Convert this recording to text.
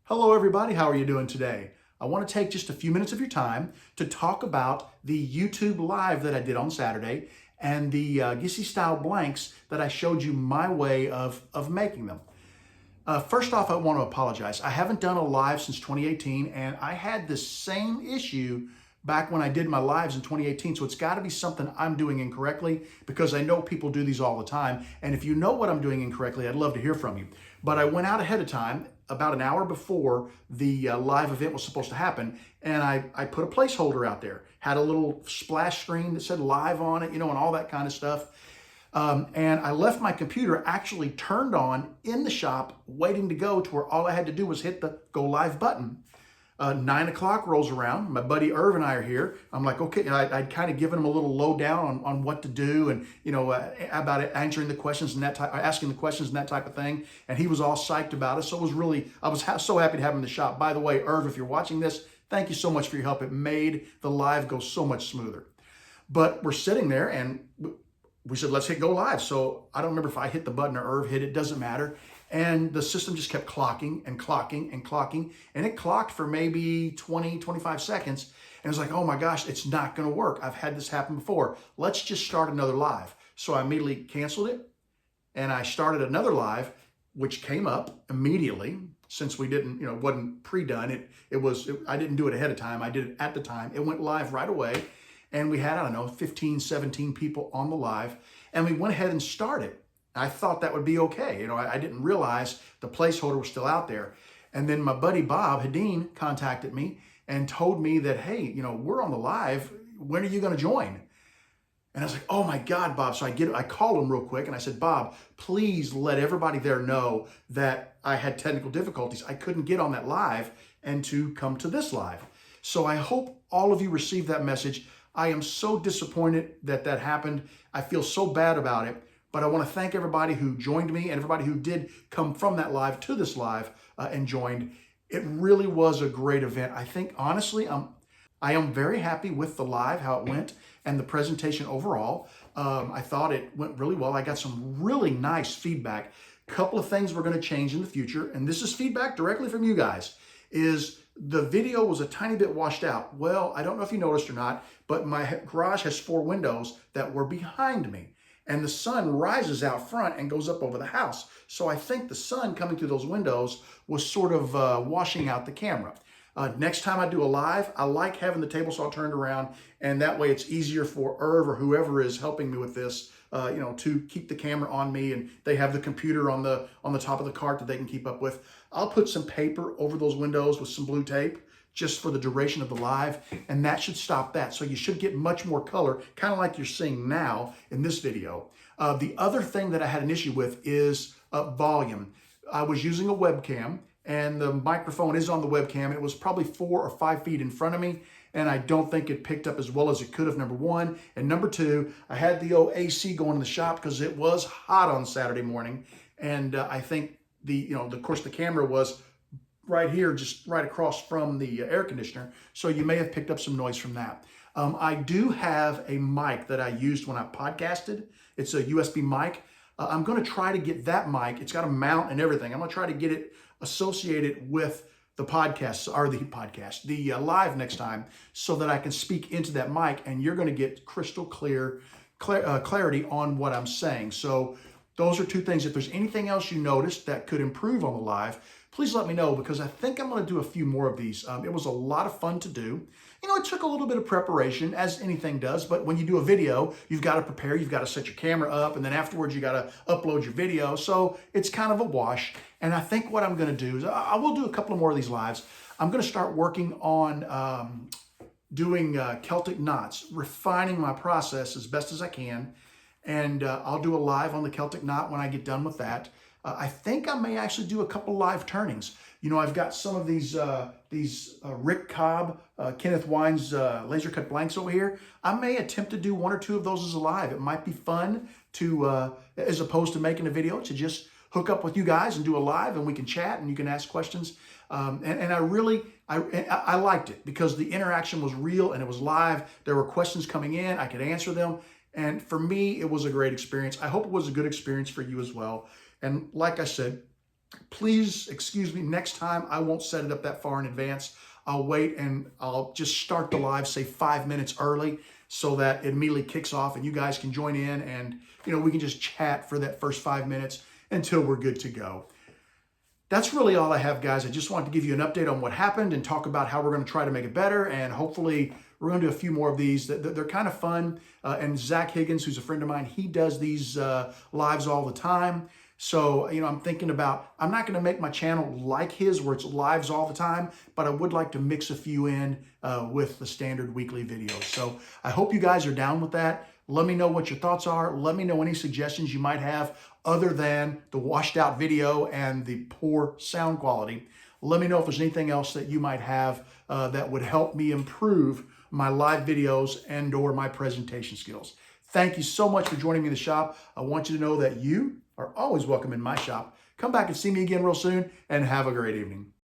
Hello everybody, how are you doing today? I want to take just a few minutes of your time to talk about the YouTube live that I did on Saturday and the GISI style blanks that I showed you my way of making them. First off, I want to apologize. I haven't done a live since 2018 and I had the same issue back when I did my lives in 2018. So it's got to be something I'm doing incorrectly because I know people do these all the time. And if you know what I'm doing incorrectly, I'd love to hear from you. But I went out ahead of time about an hour before the live event was supposed to happen. And I put a placeholder out there, had a little splash screen that said live on it, and all that kind of stuff. And I left my computer actually turned on in the shop, waiting to go to where all I had to do was hit the go live button. 9 o'clock rolls around. My buddy Irv and I are here. I'm like, okay, I'd kind of given him a little lowdown on what to do and, about answering the questions and that type, asking the questions and that type of thing. And he was all psyched about it. So it was really, I was so happy to have him in the shop. By the way, Irv, if you're watching this, thank you so much for your help. It made the live go so much smoother. But we're sitting there and we said, let's hit go live. So I don't remember if I hit the button or Irv hit it, doesn't matter. And the system just kept clocking and clocking and clocking. And it clocked for maybe 20, 25 seconds. And it was like, oh my gosh, it's not gonna work. I've had this happen before. Let's just start another live. So I immediately canceled it and I started another live, which came up immediately since we didn't, wasn't pre-done. I didn't do it ahead of time. I did it at the time. It went live right away. And we had, 15, 17 people on the live. And we went ahead and started. I thought that would be okay. I didn't realize the placeholder was still out there. And then my buddy Bob Hadeen contacted me and told me that, hey, we're on the live. When are you going to join? And I was like, oh my God, Bob. So I called him real quick and I said, Bob, please let everybody there know that I had technical difficulties. I couldn't get on that live and to come to this live. So I hope all of you received that message. I am so disappointed that happened. I feel so bad about it. But I want to thank everybody who joined me and everybody who did come from that live to this live and joined. It really was a great event. I think, honestly, I am very happy with the live, how it went, and the presentation overall. I thought it went really well. I got some really nice feedback. A couple of things we're going to change in the future, and this is feedback directly from you guys, is the video was a tiny bit washed out. Well, I don't know if you noticed or not, but my garage has 4 windows that were behind me. And the sun rises out front and goes up over the house. So I think the sun coming through those windows was sort of washing out the camera. Next time I do a live, I like having the table saw turned around, and that way it's easier for Irv or whoever is helping me with this, to keep the camera on me, and they have the computer on the top of the cart that they can keep up with. I'll put some paper over those windows with some blue tape just for the duration of the live, and that should stop that. So you should get much more color, kind of like you're seeing now in this video. The other thing that I had an issue with is volume. I was using a webcam, and the microphone is on the webcam. It was probably 4 or 5 feet in front of me, and I don't think it picked up as well as it could have, number one. And number two, I had the old AC going in the shop because it was hot on Saturday morning, and I think of course the camera was right here, just right across from the air conditioner. So you may have picked up some noise from that. I do have a mic that I used when I podcasted. It's a USB mic. I'm going to try to get that mic. It's got a mount and everything. I'm going to try to get it associated with the the live next time, so that I can speak into that mic and you're going to get crystal clear clarity on what I'm saying. So those are 2 things. If there's anything else you noticed that could improve on the live, please let me know, because I think I'm going to do a few more of these. It was a lot of fun to do. It took a little bit of preparation, as anything does, but when you do a video, you've got to prepare, you've got to set your camera up, and then afterwards you got to upload your video. So it's kind of a wash. And I think what I'm going to do is I will do a couple of more of these lives. I'm going to start working on doing Celtic knots, refining my process as best as I can. And I'll do a live on the Celtic knot when I get done with that. I think I may actually do a couple live turnings. I've got some of these Rick Cobb, Kenneth Wine's laser cut blanks over here. I may attempt to do 1 or 2 of those as a live. It might be fun to, as opposed to making a video, to just hook up with you guys and do a live, and we can chat and you can ask questions. And I liked it because the interaction was real and it was live. There were questions coming in, I could answer them. And for me, it was a great experience. I hope it was a good experience for you as well. And like I said, Please excuse me, next time I won't set it up that far in advance. I'll wait and I'll just start the live, say 5 minutes early, so that it immediately kicks off and you guys can join in and we can just chat for that first 5 minutes until we're good to go. That's really all I have, guys. I just wanted to give you an update on what happened and talk about how we're going to try to make it better. And hopefully we're going to do a few more of these. They're kind of fun. And Zach Higgins, who's a friend of mine, he does these lives all the time. So, I'm thinking about, I'm not going to make my channel like his where it's lives all the time, but I would like to mix a few in with the standard weekly videos. So I hope you guys are down with that. Let me know what your thoughts are. Let me know any suggestions you might have other than the washed out video and the poor sound quality. Let me know if there's anything else that you might have that would help me improve my live videos and or my presentation skills. Thank you so much for joining me in the shop. I want you to know that you are always welcome in my shop. Come back and see me again real soon and have a great evening.